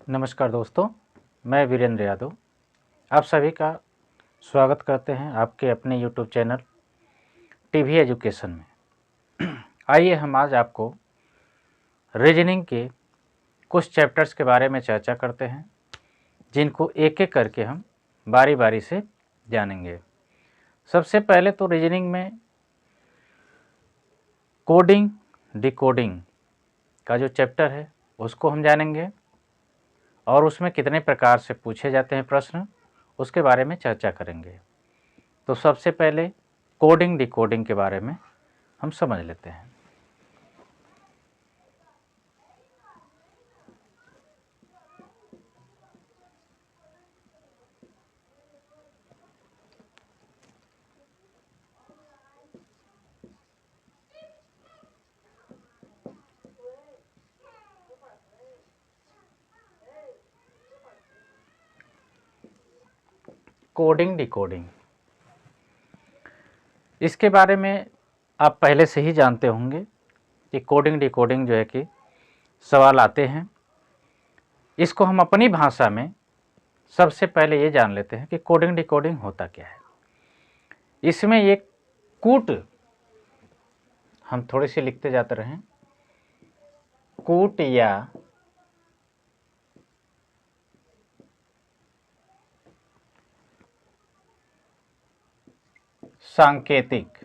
नमस्कार दोस्तों, मैं वीरेंद्र यादव आप सभी का स्वागत करते हैं आपके अपने यूट्यूब चैनल टीवी एजुकेशन में। आइए हम आज आपको रीजनिंग के कुछ चैप्टर्स के बारे में चर्चा करते हैं, जिनको एक एक करके हम बारी बारी से जानेंगे। सबसे पहले तो रीजनिंग में कोडिंग डिकोडिंग का जो चैप्टर है उसको हम जानेंगे और उसमें कितने प्रकार से पूछे जाते हैं प्रश्न, उसके बारे में चर्चा करेंगे। तो सबसे पहले कोडिंग डिकोडिंग के बारे में हम समझ लेते हैं। कोडिंग डिकोडिंग, इसके बारे में आप पहले से ही जानते होंगे कि कोडिंग डिकोडिंग जो है कि सवाल आते हैं। इसको हम अपनी भाषा में सबसे पहले ये जान लेते हैं कि कोडिंग डिकोडिंग होता क्या है। इसमें एक कूट, हम थोड़े से लिखते जाते रहें, कूट या सांकेतिक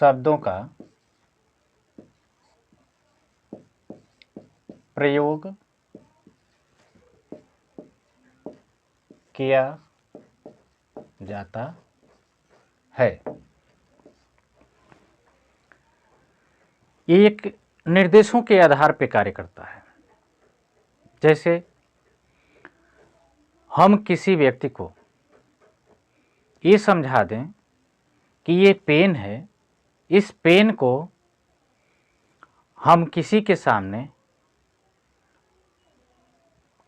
शब्दों का प्रयोग किया जाता है। ये एक निर्देशों के आधार पर कार्य करता है। जैसे हम किसी व्यक्ति को ये समझा दें कि ये पेन है, इस पेन को हम किसी के सामने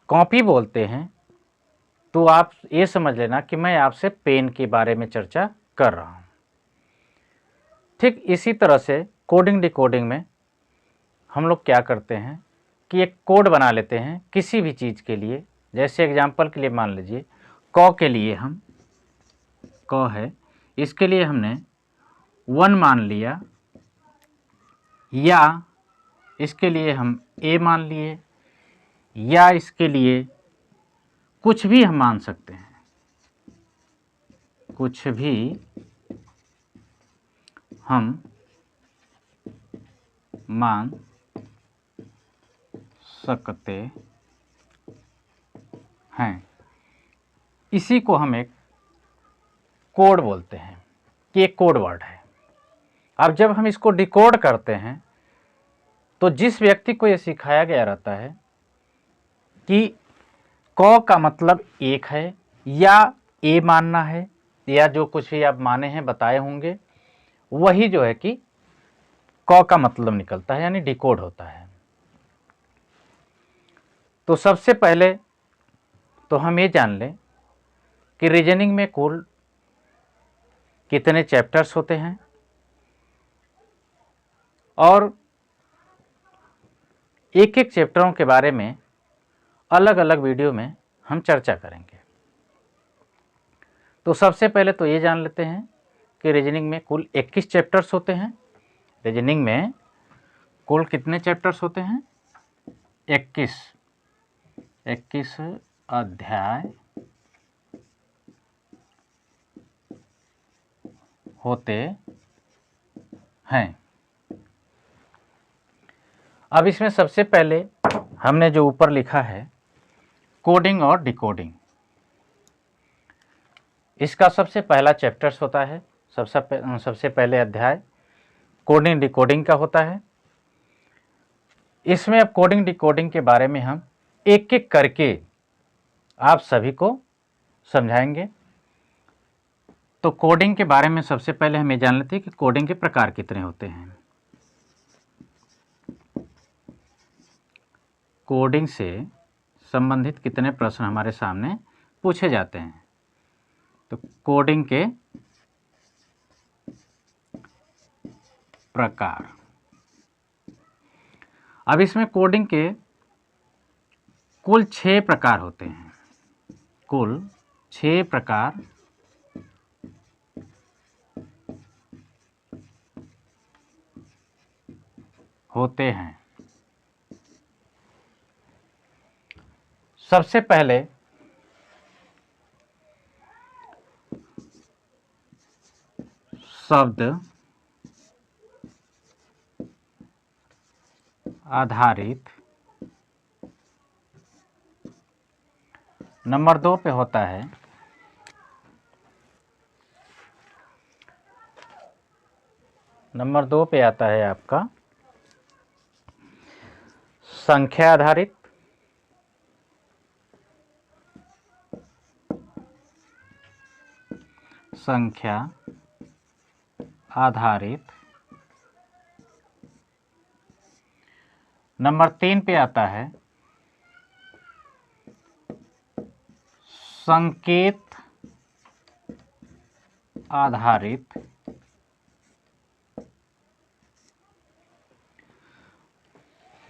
कॉपी बोलते हैं, तो आप ये समझ लेना कि मैं आपसे पेन के बारे में चर्चा कर रहा हूँ। ठीक इसी तरह से कोडिंग डिकोडिंग में हम लोग क्या करते हैं कि एक कोड बना लेते हैं किसी भी चीज़ के लिए। जैसे एग्जांपल के लिए मान लीजिए क के लिए हम, क है, इसके लिए हमने 1 मान लिया, या इसके लिए हम A मान लिए, या इसके लिए कुछ भी हम मान सकते हैं, कुछ भी हम मान सकते हैं। इसी को हम एक कोड बोलते हैं कि एक कोड वर्ड है। अब जब हम इसको डिकोड करते हैं तो जिस व्यक्ति को यह सिखाया गया रहता है कि क का मतलब 1 है या A मानना है, या जो कुछ भी आप माने हैं बताए होंगे, वही जो है कि क का मतलब निकलता है, यानी डिकोड होता है। तो सबसे पहले तो हम ये जान लें कि रीजनिंग में कुल कितने चैप्टर्स होते हैं, और एक एक चैप्टरों के बारे में अलग अलग वीडियो में हम चर्चा करेंगे। तो सबसे पहले तो ये जान लेते हैं कि रीजनिंग में कुल 21 चैप्टर्स होते हैं। रीजनिंग में कुल कितने चैप्टर्स होते हैं? 21 अध्याय होते हैं। अब इसमें सबसे पहले हमने जो ऊपर लिखा है कोडिंग और डिकोडिंग, इसका सबसे पहला चैप्टर्स होता है, सबसे पहले अध्याय कोडिंग डिकोडिंग का होता है। इसमें अब कोडिंग डिकोडिंग के बारे में हम एक एक करके आप सभी को समझाएंगे। तो कोडिंग के बारे में सबसे पहले हम ये जान लेते हैं कि कोडिंग के प्रकार कितने होते हैं। कोडिंग से संबंधित कितने प्रश्न हमारे सामने पूछे जाते हैं। तो कोडिंग के प्रकार। अब इसमें कोडिंग के कुल 6 प्रकार होते हैं। कुल 6 प्रकार होते हैं। सबसे पहले शब्द आधारित, नंबर 2 पे होता है नंबर 2 पे आता है आपका संख्या आधारित, संख्या आधारित। नंबर 3 पे आता है संकेत आधारित।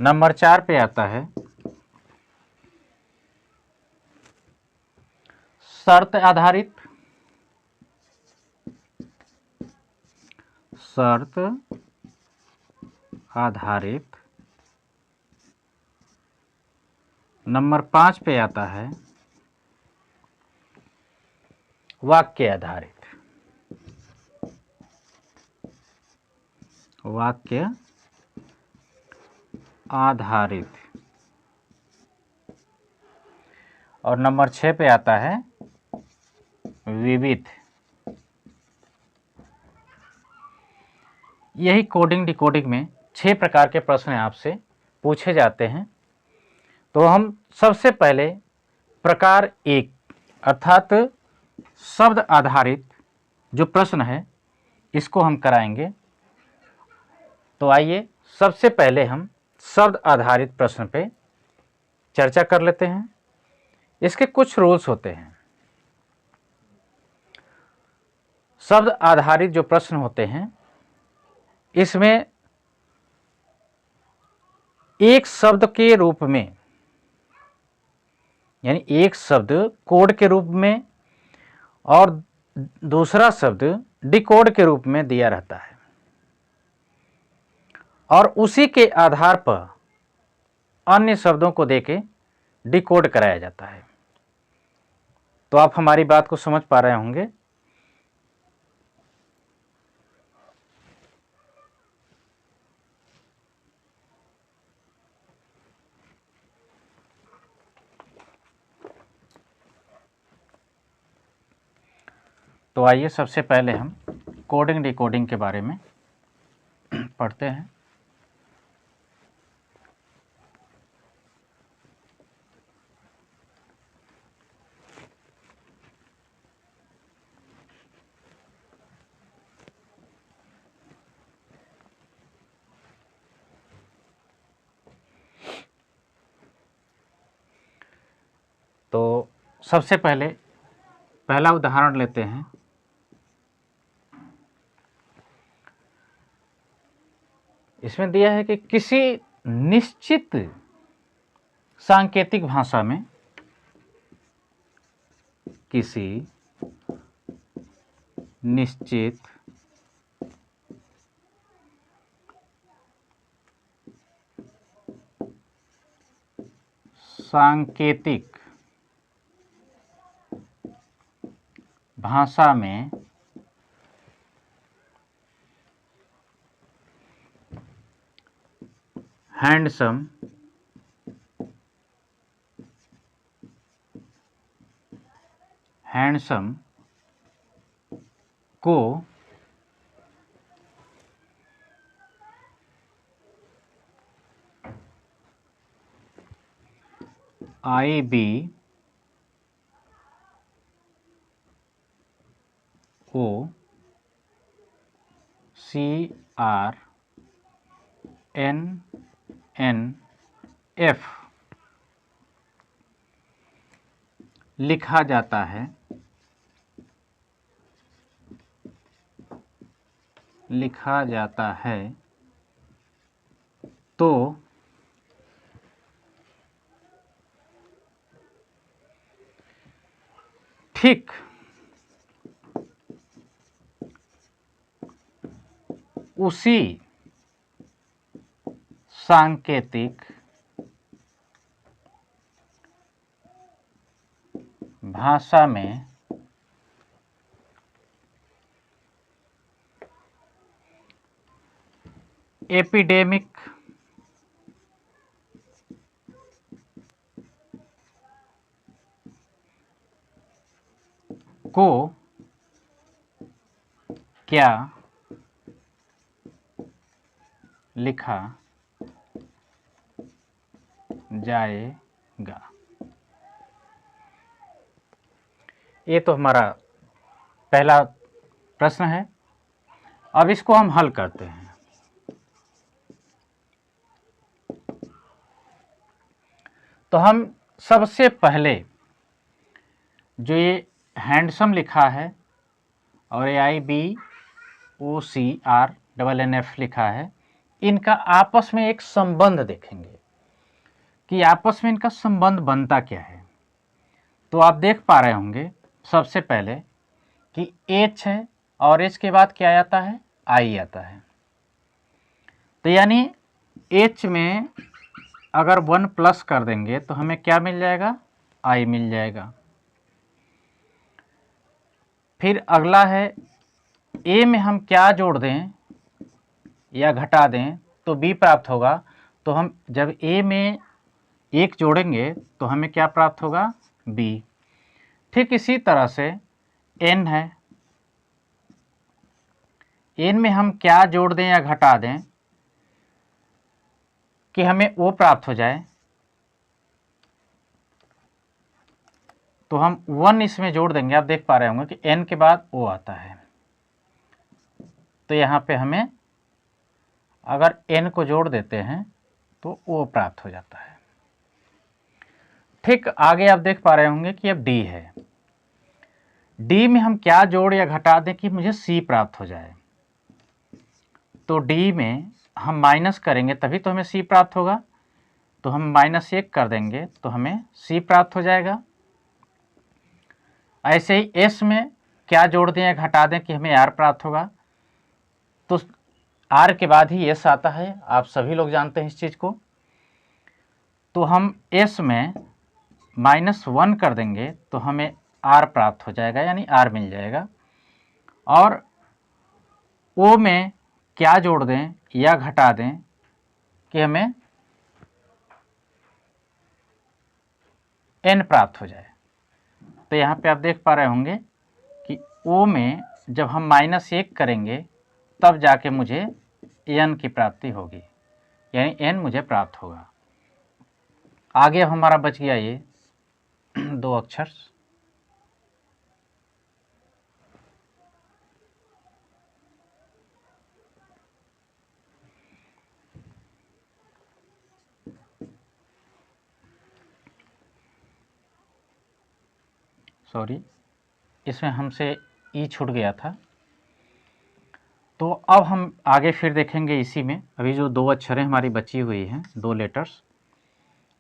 नंबर 4 पे आता है शर्त आधारित, शर्त आधारित। नंबर 5 पे आता है वाक्य आधारित, वाक्य आधारित। और नंबर 6 पे आता है विविध। यही कोडिंग डिकोडिंग में 6 प्रकार के प्रश्न आपसे पूछे जाते हैं। तो हम सबसे पहले प्रकार 1 अर्थात शब्द आधारित जो प्रश्न है इसको हम कराएंगे। तो आइए सबसे पहले हम शब्द आधारित प्रश्न पे चर्चा कर लेते हैं। इसके कुछ रूल्स होते हैं। शब्द आधारित जो प्रश्न होते हैं इसमें एक शब्द के रूप में, यानी एक शब्द कोड के रूप में और दूसरा शब्द डिकोड के रूप में दिया रहता है और उसी के आधार पर अन्य शब्दों को देके डिकोड कराया जाता है। तो आप हमारी बात को समझ पा रहे होंगे। तो आइए सबसे पहले हम कोडिंग डिकोडिंग के बारे में पढ़ते हैं। तो सबसे पहले पहला उदाहरण लेते हैं। इसमें दिया है कि किसी निश्चित सांकेतिक भाषा में, किसी निश्चित सांकेतिक भाषा में हैंडसम को IBOCRNNF लिखा जाता है, लिखा जाता है तो ठीक उसी सांकेतिक भाषा में एपिडेमिक को क्या लिखा जाएगा। ये तो हमारा पहला प्रश्न है। अब इसको हम हल करते हैं। तो हम सबसे पहले जो ये हैंडसम लिखा है और HIBOCRNNF लिखा है, इनका आपस में एक संबंध देखेंगे कि आपस में इनका संबंध बनता क्या है। तो आप देख पा रहे होंगे सबसे पहले कि H है और H के बाद क्या आता है, I आता है। तो यानी H में अगर 1 प्लस कर देंगे तो हमें क्या मिल जाएगा, I मिल जाएगा। फिर अगला है A में हम क्या जोड़ दें या घटा दें तो B प्राप्त होगा। तो हम जब A में 1 जोड़ेंगे तो हमें क्या प्राप्त होगा, B। ठीक इसी तरह से N है, N में हम क्या जोड़ दें या घटा दें कि हमें O प्राप्त हो जाए। तो हम 1 इसमें जोड़ देंगे, आप देख पा रहे होंगे कि N के बाद O आता है। तो यहाँ पे हमें अगर N को जोड़ देते हैं तो O प्राप्त हो जाता है। ठीक आगे आप देख पा रहे होंगे कि अब D है, D में हम क्या जोड़ या घटा दें कि मुझे C प्राप्त हो जाए। तो D में हम माइनस करेंगे तभी तो हमें C प्राप्त होगा। तो हम -1 कर देंगे तो हमें C प्राप्त हो जाएगा। ऐसे ही S में क्या जोड़ दें या घटा दें कि हमें R प्राप्त होगा। तो R के बाद ही S आता है, आप सभी लोग जानते हैं इस चीज़ को। तो हम S में -1 कर देंगे तो हमें R प्राप्त हो जाएगा, यानी R मिल जाएगा। और O में क्या जोड़ दें या घटा दें कि हमें N प्राप्त हो जाए। तो यहाँ पे आप देख पा रहे होंगे कि O में जब हम -1 करेंगे तब जाके मुझे N की प्राप्ति होगी, यानी N मुझे प्राप्त होगा। आगे अब हमारा बच गया ये 2 अक्षर। सॉरी, इसमें हमसे ई छूट गया था। तो अब हम आगे फिर देखेंगे इसी में। अभी जो 2 अक्षरें हमारी बची हुई हैं, 2 लेटर्स,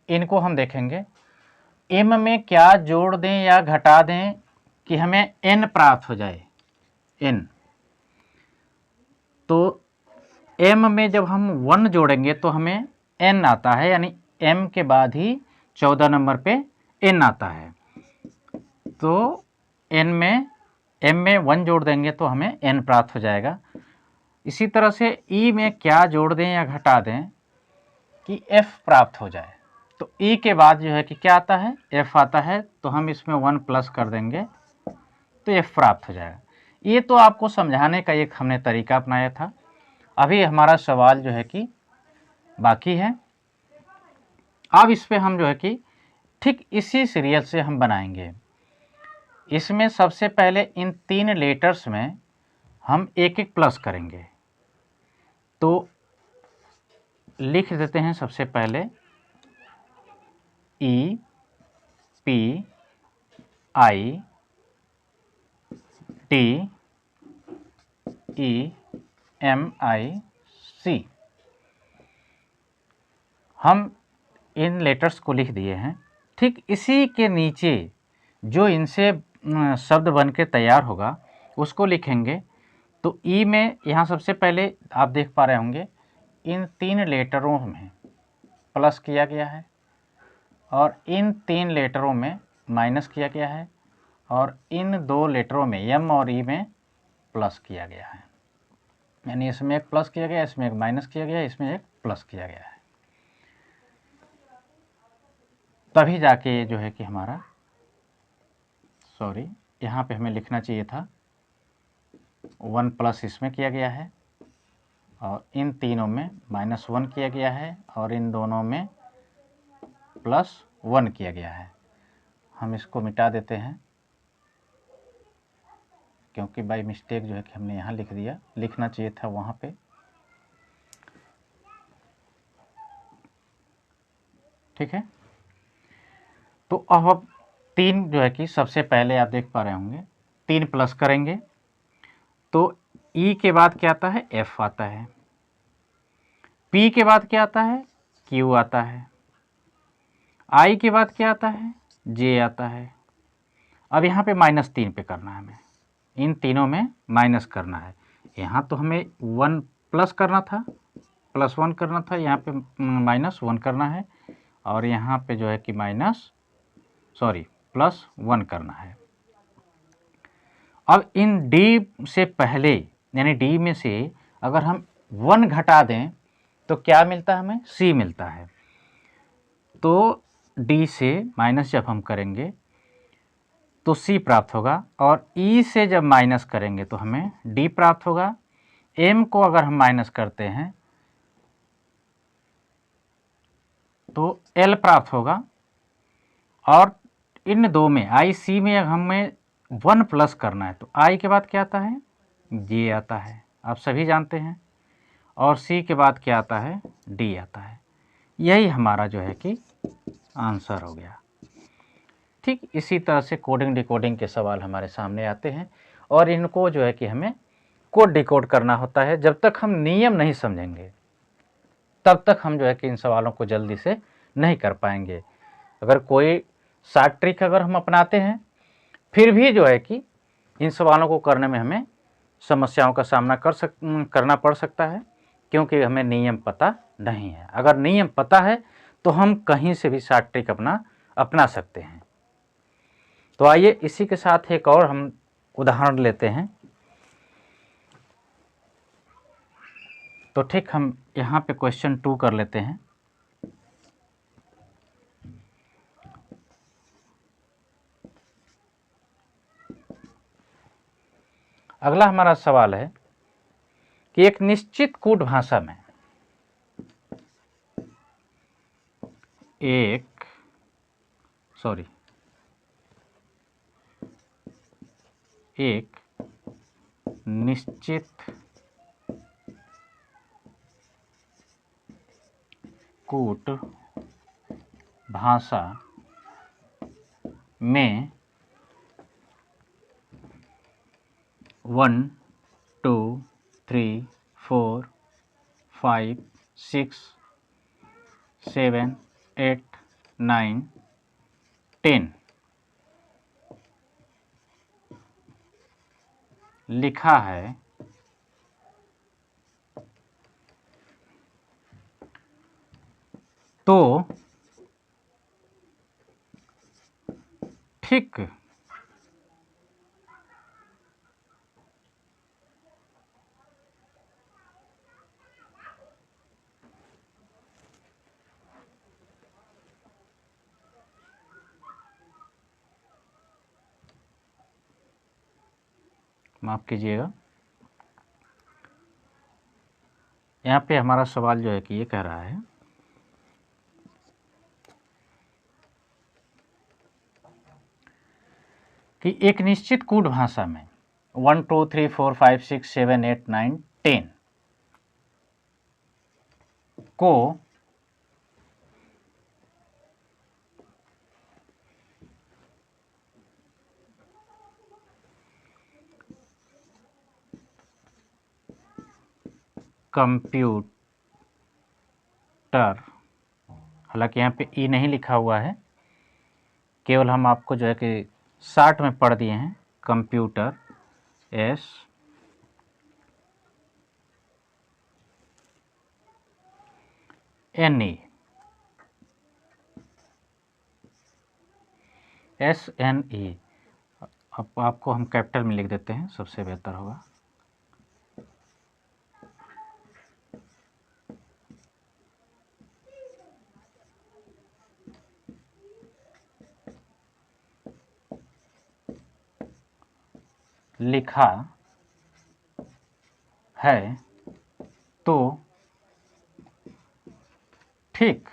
इनको हम देखेंगे। M में क्या जोड़ दें या घटा दें कि हमें N प्राप्त हो जाए, N। तो M में जब हम 1 जोड़ेंगे तो हमें N आता है, यानी M के बाद ही 14 नंबर पे N आता है। तो M में 1 जोड़ देंगे तो हमें N प्राप्त हो जाएगा। इसी तरह से E में क्या जोड़ दें या घटा दें कि F प्राप्त हो जाए। तो E के बाद जो है कि क्या आता है, F आता है। तो हम इसमें 1 प्लस कर देंगे तो F प्राप्त हो जाएगा। ये तो आपको समझाने का एक हमने तरीका अपनाया था। अभी हमारा सवाल जो है कि बाकी है। अब इस पे हम जो है कि ठीक इसी सीरियल से हम बनाएंगे। इसमें सबसे पहले इन 3 लेटर्स में हम एक एक प्लस करेंगे। तो लिख देते हैं सबसे पहले E P I T E M I C. हम इन लेटर्स को लिख दिए हैं। ठीक इसी के नीचे जो इनसे शब्द बन के तैयार होगा उसको लिखेंगे। तो ई में यहाँ सबसे पहले आप देख पा रहे होंगे इन 3 लेटरों में प्लस किया गया है और इन 3 लेटरों में माइनस किया गया है और इन 2 लेटरों में एम और ई में प्लस किया गया है। यानी इसमें एक प्लस किया गया, इसमें एक माइनस किया गया, इसमें एक प्लस किया गया है। तभी जाके जो है कि हमारा, सॉरी यहाँ पे हमें लिखना चाहिए था 1 प्लस इसमें किया गया है और इन तीनों में -1 किया गया है और इन दोनों में +1 किया गया है। हम इसको मिटा देते हैं क्योंकि बाय मिस्टेक जो है कि हमने यहाँ लिख दिया, लिखना चाहिए था वहाँ पे। ठीक है, तो अब 3 जो है कि सबसे पहले आप देख पा रहे होंगे 3 प्लस करेंगे तो ई के बाद क्या आता है, एफ आता है। पी के बाद क्या आता है, क्यू आता है। आई के बाद क्या आता है, जे आता है। अब यहाँ पे -3 पे करना है हमें, इन तीनों में माइनस करना है। यहाँ तो हमें 1 प्लस करना था, +1 करना था, यहाँ पे -1 करना है और यहाँ पे जो है कि +1 करना है। अब इन डी से पहले यानी डी में से अगर हम 1 घटा दें तो क्या मिलता है हमें, सी मिलता है। तो डी से माइनस जब हम करेंगे तो सी प्राप्त होगा और ई से जब माइनस करेंगे तो हमें डी प्राप्त होगा। एम को अगर हम माइनस करते हैं तो एल प्राप्त होगा और इन दो में आई सी में हमें 1 प्लस करना है तो आई के बाद क्या आता है, जे आता है, आप सभी जानते हैं। और सी के बाद क्या आता है, डी आता है। यही हमारा जो है कि आंसर हो गया। ठीक इसी तरह से कोडिंग डिकोडिंग के सवाल हमारे सामने आते हैं और इनको जो है कि हमें कोड डिकोड करना होता है। जब तक हम नियम नहीं समझेंगे तब तक हम जो है कि इन सवालों को जल्दी से नहीं कर पाएंगे। अगर कोई शॉर्ट ट्रिक अगर हम अपनाते हैं फिर भी जो है कि इन सवालों को करने में हमें समस्याओं का सामना करना पड़ सकता है क्योंकि हमें नियम पता नहीं है। अगर नियम पता है तो हम कहीं से भी शॉर्ट ट्रिक अपना सकते हैं। तो आइए इसी के साथ एक और हम उदाहरण लेते हैं। तो ठीक हम यहाँ पे क्वेश्चन 2 कर लेते हैं। अगला हमारा सवाल है कि एक निश्चित कूट भाषा में एक निश्चित कूट भाषा में 1 2 3 4 5 6 7 8 9 10 लिखा है तो ठीक माफ़ कीजिएगा, यहाँ पे हमारा सवाल जो है कि ये कह रहा है कि एक निश्चित कूट भाषा में 1 2 3 4 5 6 7 8 9 10 को कंप्यूटर, हालांकि यहाँ पे ई नहीं लिखा हुआ है, केवल हम आपको जो है कि शार्ट में पढ़ दिए हैं, कंप्यूटर SNE। अब आपको हम कैपिटल में लिख देते हैं, सबसे बेहतर होगा। लिखा है तो ठीक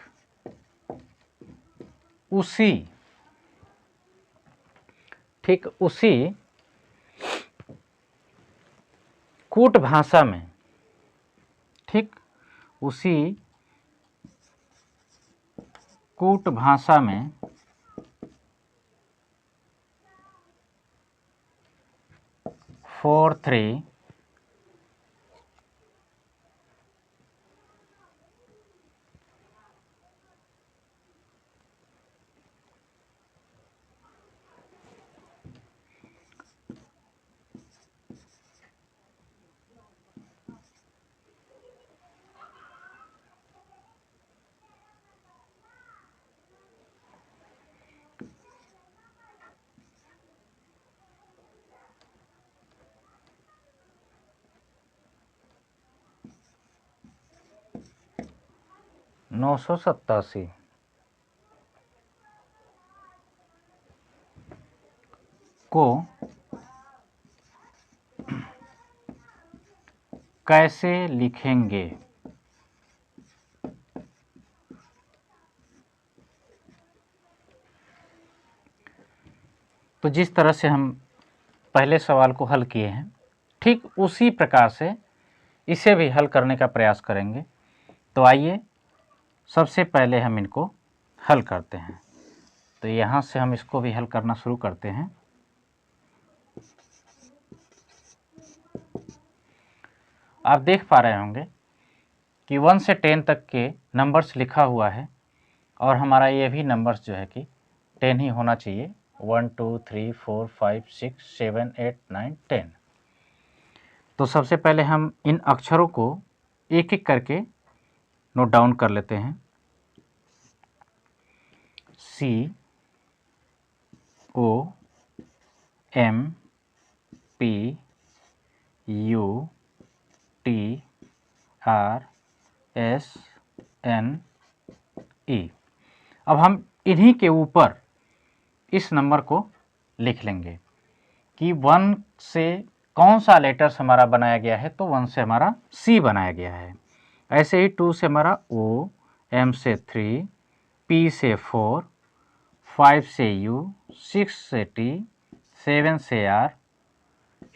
उसी कूट भाषा में, ठीक उसी कूट भाषा में 4-3 987 को कैसे लिखेंगे? तो जिस तरह से हम पहले सवाल को हल किए हैं, ठीक उसी प्रकार से इसे भी हल करने का प्रयास करेंगे। तो आइए सबसे पहले हम इनको हल करते हैं। तो यहाँ से हम इसको भी हल करना शुरू करते हैं। आप देख पा रहे होंगे कि 1 से 10 तक के नंबर्स लिखा हुआ है और हमारा ये भी नंबर्स जो है कि 10 ही होना चाहिए। 1 2 3 4 5 6 7 8 9 10। तो सबसे पहले हम इन अक्षरों को एक एक करके नोट डाउन कर लेते हैं। C O M P U T R S N E। अब हम इन्हीं के ऊपर इस नंबर को लिख लेंगे कि 1 से कौन सा लेटर्स हमारा बनाया गया है। तो 1 से हमारा C बनाया गया है। ऐसे ही 2 से हमारा O, M से 3, P से 4, 5 से U, 6 से T, 7 से R,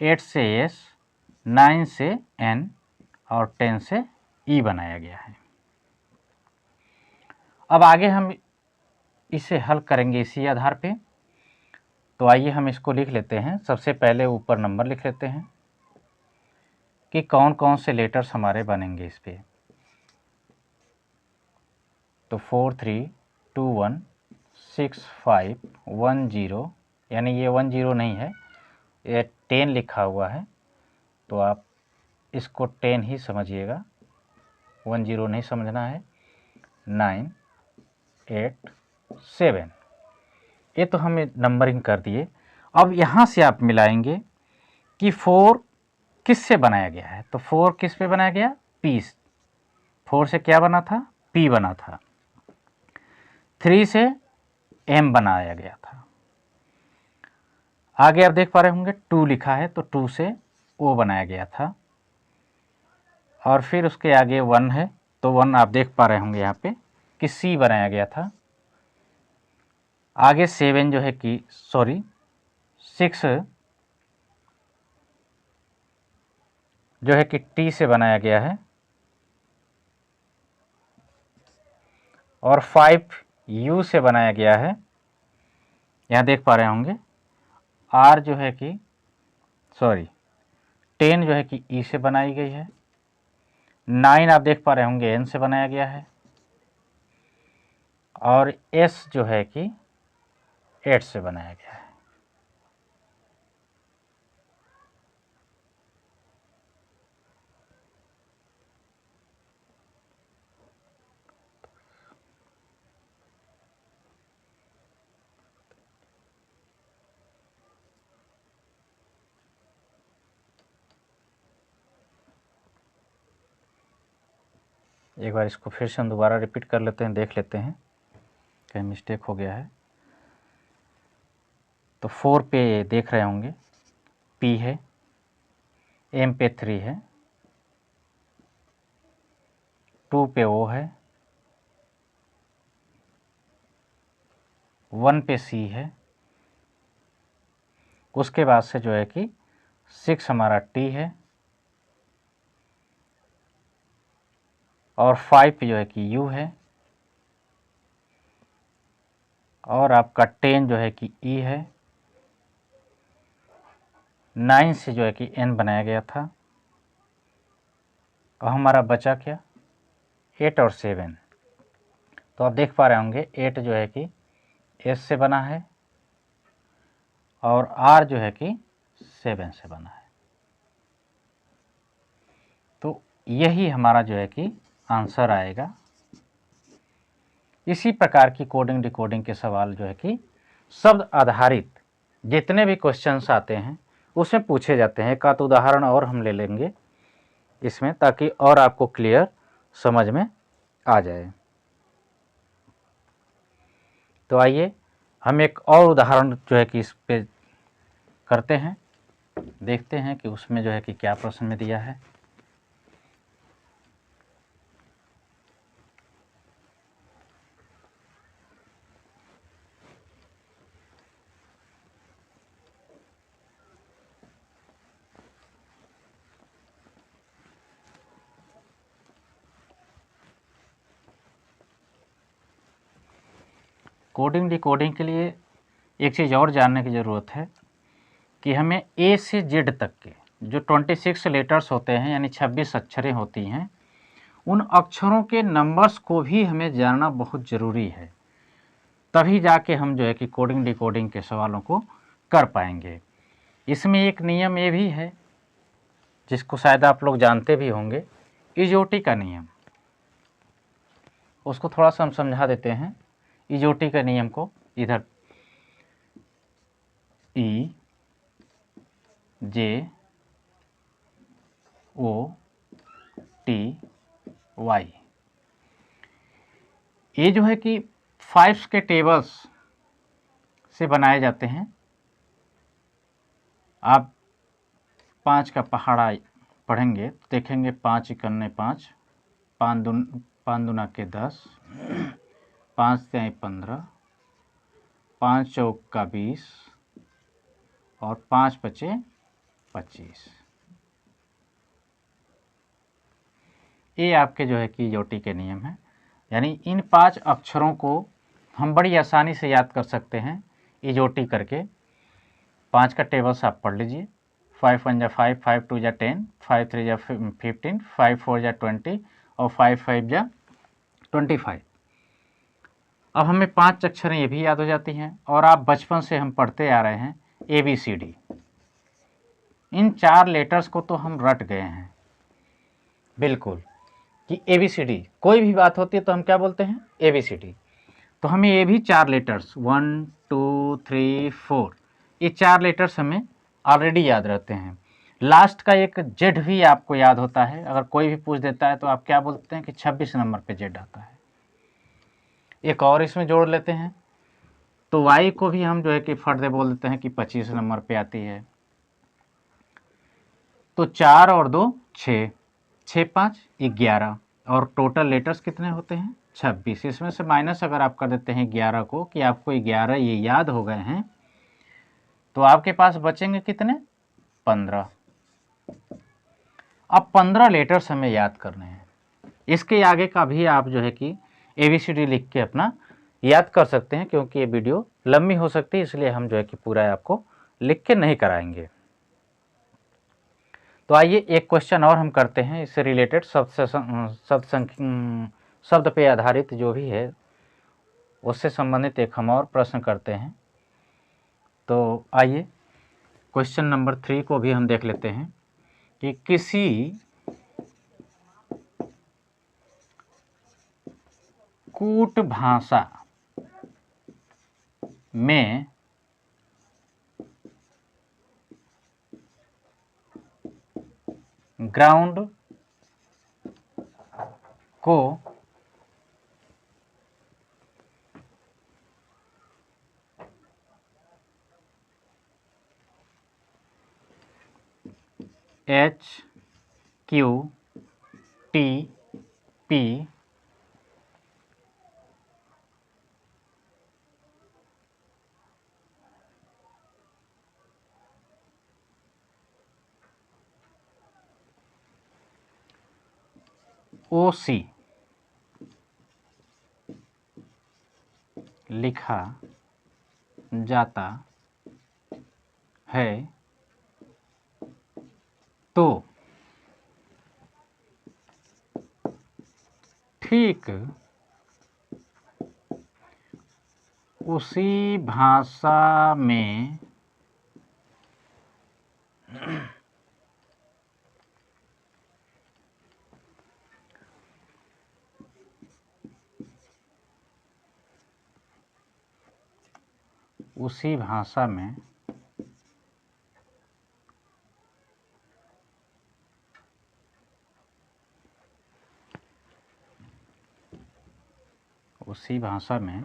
8 से S, 9 से N और 10 से E बनाया गया है। अब आगे हम इसे हल करेंगे इसी आधार पे। तो आइए हम इसको लिख लेते हैं। सबसे पहले ऊपर नंबर लिख लेते हैं कि कौन कौन से लेटर्स हमारे बनेंगे इस पे। तो 4 3 2 1 6 5 1 0, यानी ये 1 0 नहीं है, ये 10 लिखा हुआ है। तो आप इसको 10 ही समझिएगा, 1 0 नहीं समझना है। 9 8 7, ये तो हमें नंबरिंग कर दिए। अब यहाँ से आप मिलाएंगे कि 4 किस से बनाया गया है। तो 4 किस पे बनाया गया? P। 4 से क्या बना था? P बना था। 3 से M बनाया गया था। आगे आप देख पा रहे होंगे 2 लिखा है, तो 2 से O बनाया गया था। और फिर उसके आगे 1 है, तो 1 आप देख पा रहे होंगे यहाँ पे कि C बनाया गया था। आगे 7 जो है कि 6 जो है कि T से बनाया गया है। और 5 U से बनाया गया है। यहाँ देख पा रहे होंगे R जो है कि 10 जो है कि E से बनाई गई है। 9 आप देख पा रहे होंगे N से बनाया गया है, और S जो है कि 8 से बनाया गया है। एक बार इसको फिर से हम दोबारा रिपीट कर लेते हैं, देख लेते हैं कहीं मिस्टेक हो गया है। तो 4 पे देख रहे होंगे P है, M पे 3 है, 2 पे O है, 1 पे C है, उसके बाद से जो है कि 6 हमारा T है, और 5 पे जो है कि U है, और आपका 10 जो है कि E है, 9 से जो है कि N बनाया गया था, और हमारा बचा क्या 8 और 7। तो आप देख पा रहे होंगे 8 जो है कि S से बना है, और R जो है कि 7 से बना है। तो यही हमारा जो है कि आंसर आएगा। इसी प्रकार की कोडिंग डिकोडिंग के सवाल जो है कि शब्द आधारित जितने भी क्वेश्चंस आते हैं उसमें पूछे जाते हैं। एक आध उदाहरण और हम ले लेंगे इसमें, ताकि और आपको क्लियर समझ में आ जाए। तो आइए हम एक और उदाहरण जो है कि इस पे करते हैं, देखते हैं कि उसमें जो है कि क्या प्रश्न में दिया है। कोडिंग डिकोडिंग के लिए एक चीज़ और जानने की ज़रूरत है कि हमें A से Z तक के जो 26 लेटर्स होते हैं, यानी 26 अक्षरें होती हैं, उन अक्षरों के नंबर्स को भी हमें जानना बहुत ज़रूरी है। तभी जाके हम जो है कि कोडिंग डिकोडिंग के सवालों को कर पाएंगे। इसमें एक नियम ये भी है जिसको शायद आप लोग जानते भी होंगे, इजोटी का नियम। उसको थोड़ा सा हम समझा देते हैं। इजोटी का नियम को इधर E J O T Y, ये जो है कि 5 के टेबल्स से बनाए जाते हैं। आप 5 का पहाड़ा पढ़ेंगे तो देखेंगे 5 इकन्ने 5, 5 दूना के 10, 5 तिहाई 15, 5 चौक का 20, और 5 पचे 25। ये आपके जो है कि इजोटी के नियम हैं। यानी इन 5 अक्षरों को हम बड़ी आसानी से याद कर सकते हैं इजोटी करके। 5 का टेबल्स आप पढ़ लीजिए। 5 1 जा 5, 5 2 जा 10, 5 3 जा 15, 5 4 जा 20, और 5 5 जा 25। अब हमें 5 अक्षरें ये भी याद हो जाती हैं, और आप बचपन से हम पढ़ते आ रहे हैं ABCD। इन 4 लेटर्स को तो हम रट गए हैं बिल्कुल, कि ABCD कोई भी बात होती है तो हम क्या बोलते हैं ABCD। तो हमें ये भी 4 लेटर्स 1 2 3 4, ये 4 लेटर्स हमें ऑलरेडी याद रहते हैं। लास्ट का एक जेड भी आपको याद होता है। अगर कोई भी पूछ देता है तो आप क्या बोलते हैं कि 26 नंबर पे जेड आता है। एक और इसमें जोड़ लेते हैं तो वाई को भी हम जो है कि फट दे बोल देते हैं कि 25 नंबर पे आती है। तो 4 और 2 6, 6 5 11, और टोटल लेटर्स कितने होते हैं 26। इसमें से माइनस अगर आप कर देते हैं 11 को, कि आपको 11 ये याद हो गए हैं, तो आपके पास बचेंगे कितने 15। अब 15 लेटर्स हमें याद करने हैं। इसके आगे का भी आप जो है कि ABCD लिख के अपना याद कर सकते हैं, क्योंकि ये वीडियो लंबी हो सकती है, इसलिए हम जो है कि पूरा आपको लिख के नहीं कराएंगे। तो आइए एक क्वेश्चन और हम करते हैं, इससे रिलेटेड शब्द पे आधारित जो भी है उससे संबंधित एक हम और प्रश्न करते हैं। तो आइए क्वेश्चन नंबर 3 को भी हम देख लेते हैं कि किसी कूट भाषा में ग्राउंड को HQTP OC लिखा जाता है तो ठीक उसी भाषा में उसी भाषा में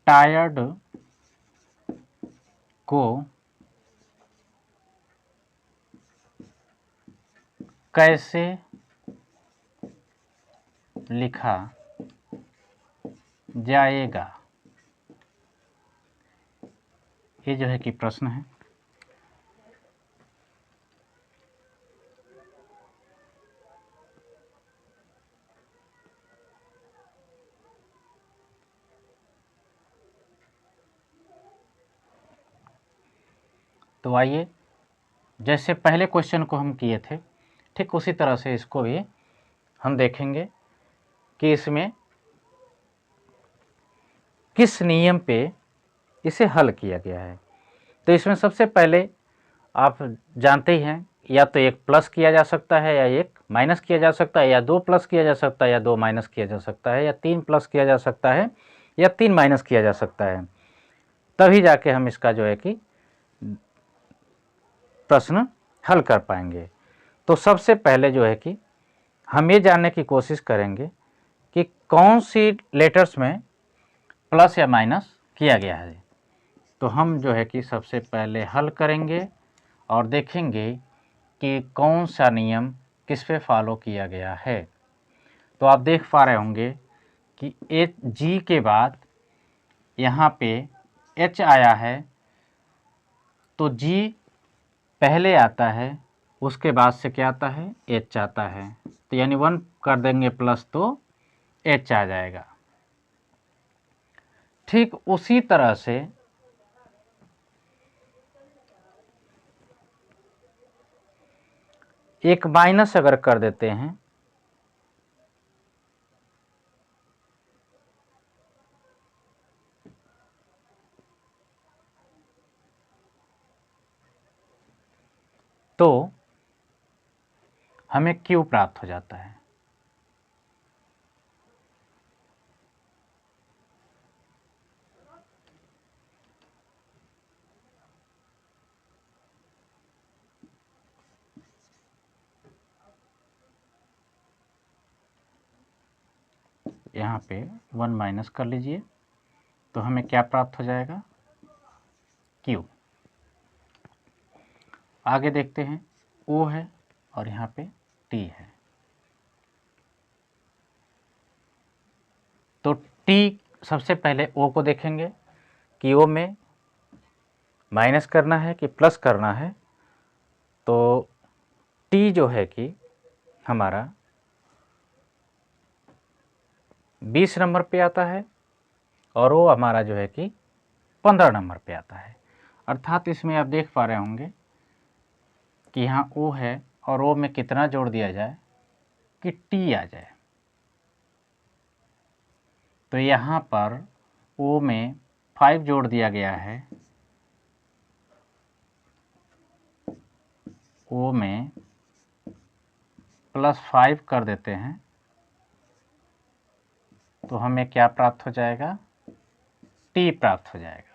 टायर्ड को कैसे लिखा जाएगा, ये जो है कि प्रश्न है। तो आइए जैसे पहले क्वेश्चन को हम किए थे ठीक उसी तरह से इसको भी हम देखेंगे कि इसमें किस नियम पे इसे हल किया गया है। तो इसमें सबसे पहले आप जानते ही हैं, या तो एक प्लस किया जा सकता है या एक माइनस किया जा सकता है, या दो प्लस किया जा सकता है या दो माइनस किया जा सकता है, या तीन प्लस किया जा सकता है या तीन माइनस किया जा सकता है। तभी जाके हम इसका जो है कि प्रश्न हल कर पाएंगे। तो सबसे पहले जो है कि हम ये जानने की कोशिश करेंगे कि कौन सी लेटर्स में प्लस या माइनस किया गया है। तो हम जो है कि सबसे पहले हल करेंगे और देखेंगे कि कौन सा नियम किस पे फॉलो किया गया है। तो आप देख पा रहे होंगे कि जी के बाद यहाँ पे H आया है, तो जी पहले आता है, उसके बाद से क्या आता है, H आता है। तो यानी 1 कर देंगे प्लस तो H आ जाएगा। ठीक उसी तरह से एक माइनस अगर कर देते हैं तो हमें Q प्राप्त हो जाता है। यहाँ पे 1 माइनस कर लीजिए तो हमें क्या प्राप्त हो जाएगा, Q। आगे देखते हैं, O है और यहाँ पे T है। तो T सबसे पहले O को देखेंगे कि O में माइनस करना है कि प्लस करना है। तो T जो है कि हमारा 20 नंबर पे आता है और वो हमारा जो है कि 15 नंबर पे आता है। अर्थात इसमें आप देख पा रहे होंगे कि यहाँ O है और O में कितना जोड़ दिया जाए कि T आ जाए। तो यहाँ पर O में 5 जोड़ दिया गया है, O में +5 कर देते हैं तो हमें क्या प्राप्त हो जाएगा, T प्राप्त हो जाएगा।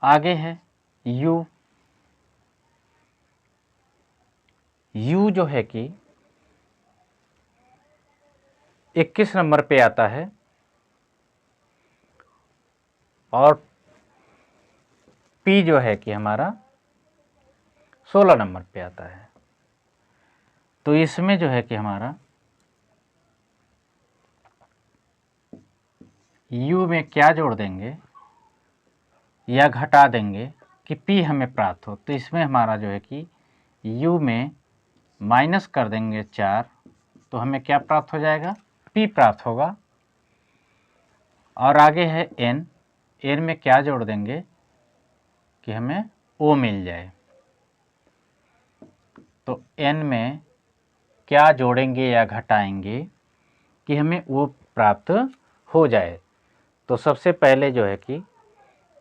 आगे है U। U जो है कि 21 नंबर पे आता है और P जो है कि हमारा 16 नंबर पे आता है। तो इसमें जो है कि हमारा U में क्या जोड़ देंगे या घटा देंगे कि P हमें प्राप्त हो। तो इसमें हमारा जो है कि U में माइनस कर देंगे 4 तो हमें क्या प्राप्त हो जाएगा, P प्राप्त होगा। और आगे है N। N में क्या जोड़ देंगे कि हमें O मिल जाए। तो N में क्या जोड़ेंगे या घटाएंगे कि हमें O प्राप्त हो जाए। तो सबसे पहले जो है कि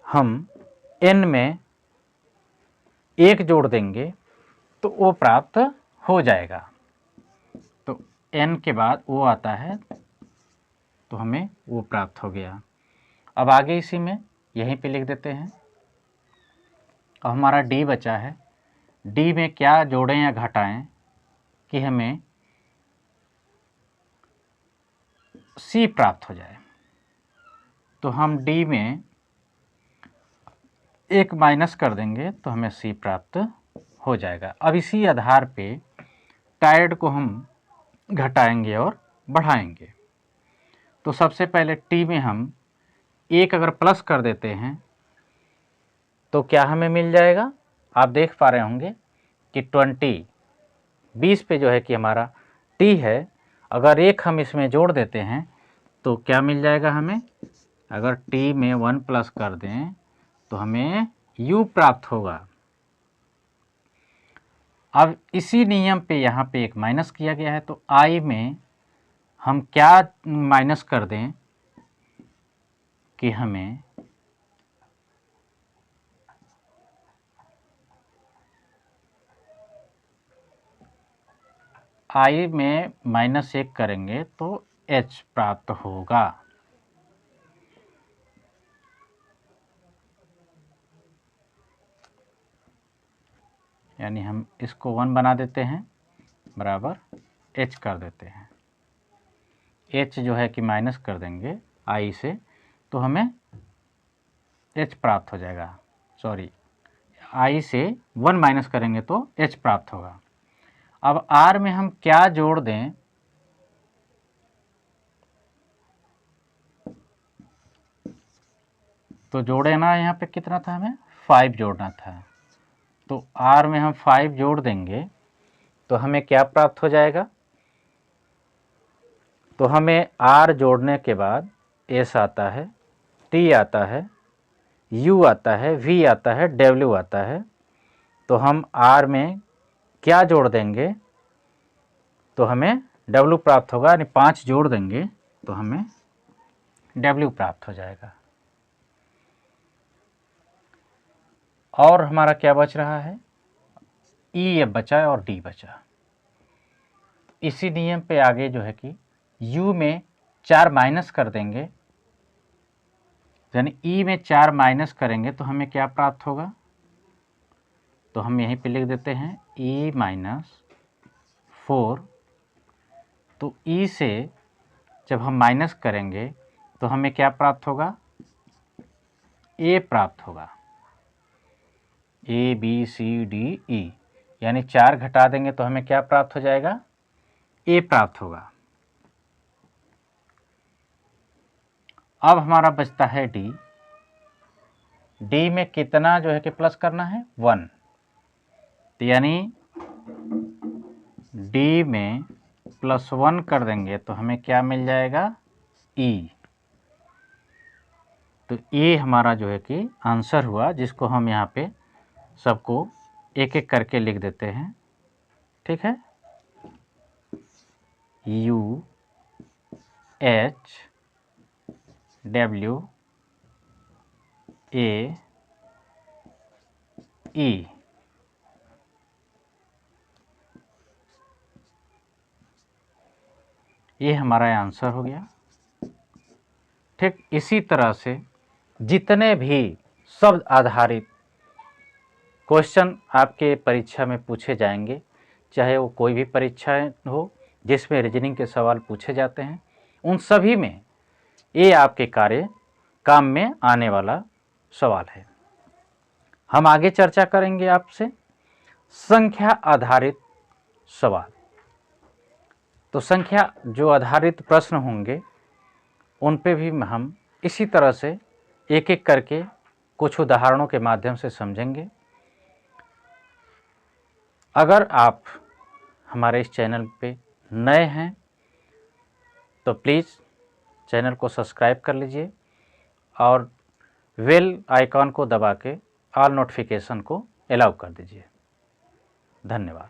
हम N में 1 जोड़ देंगे तो O प्राप्त हो जाएगा। तो N के बाद O आता है तो हमें O प्राप्त हो गया। अब आगे इसी में यहीं पे लिख देते हैं। अब हमारा D बचा है। D में क्या जोड़ें या घटाएं कि हमें C प्राप्त हो जाए। तो हम D में 1 माइनस कर देंगे तो हमें C प्राप्त हो जाएगा। अब इसी आधार पे टायर्ड को हम घटाएंगे और बढ़ाएंगे। तो सबसे पहले T में हम 1 अगर प्लस कर देते हैं तो क्या हमें मिल जाएगा, आप देख पा रहे होंगे कि 20 पे जो है कि हमारा T है। अगर 1 हम इसमें जोड़ देते हैं तो क्या मिल जाएगा हमें, अगर T में 1 प्लस कर दें तो हमें U प्राप्त होगा। अब इसी नियम पे यहाँ पे एक माइनस किया गया है तो I में हम क्या माइनस कर दें कि हमें I में -1 करेंगे तो H प्राप्त होगा। यानी हम इसको 1 बना देते हैं बराबर H कर देते हैं। H जो है कि माइनस कर देंगे I से तो हमें H प्राप्त हो जाएगा। सॉरी, I से 1 माइनस करेंगे तो H प्राप्त होगा। अब R में हम क्या जोड़ दें, तो जोड़े ना, यहाँ पे कितना था, हमें 5 जोड़ना था। तो R में हम 5 जोड़ देंगे तो हमें क्या प्राप्त हो जाएगा, तो हमें R जोड़ने के बाद S आता है, T आता है, U आता है, V आता है, W आता है। तो हम R में क्या जोड़ देंगे तो हमें W प्राप्त होगा, यानी 5 जोड़ देंगे तो हमें W प्राप्त हो जाएगा। और हमारा क्या बच रहा है, E अब बचा और D बचा। इसी नियम पे आगे जो है कि U में 4 माइनस कर देंगे, यानी E में 4 माइनस करेंगे तो हमें क्या प्राप्त होगा, तो हम यहीं पे लिख देते हैं E - 4। तो E से जब हम माइनस करेंगे तो हमें क्या प्राप्त होगा, A प्राप्त होगा। A B C D E, यानी 4 घटा देंगे तो हमें क्या प्राप्त हो जाएगा, A प्राप्त होगा। अब हमारा बचता है D। D में कितना जो है कि प्लस करना है, 1। तो यानी D में +1 कर देंगे तो हमें क्या मिल जाएगा, E। तो ये हमारा जो है कि आंसर हुआ, जिसको हम यहाँ पे सबको एक एक करके लिख देते हैं। ठीक है, U H W A E। ये हमारा आंसर हो गया। ठीक इसी तरह से जितने भी शब्द आधारित क्वेश्चन आपके परीक्षा में पूछे जाएंगे, चाहे वो कोई भी परीक्षा हो जिसमें रीजनिंग के सवाल पूछे जाते हैं, उन सभी में ये आपके काम में आने वाला सवाल है। हम आगे चर्चा करेंगे आपसे संख्या आधारित सवाल। तो संख्या जो आधारित प्रश्न होंगे उन पे भी हम इसी तरह से एक एक करके कुछ उदाहरणों के माध्यम से समझेंगे। अगर आप हमारे इस चैनल पे नए हैं तो प्लीज़ चैनल को सब्सक्राइब कर लीजिए और बेल आइकॉन को दबा के ऑल नोटिफिकेशन को अलाउ कर दीजिए। धन्यवाद।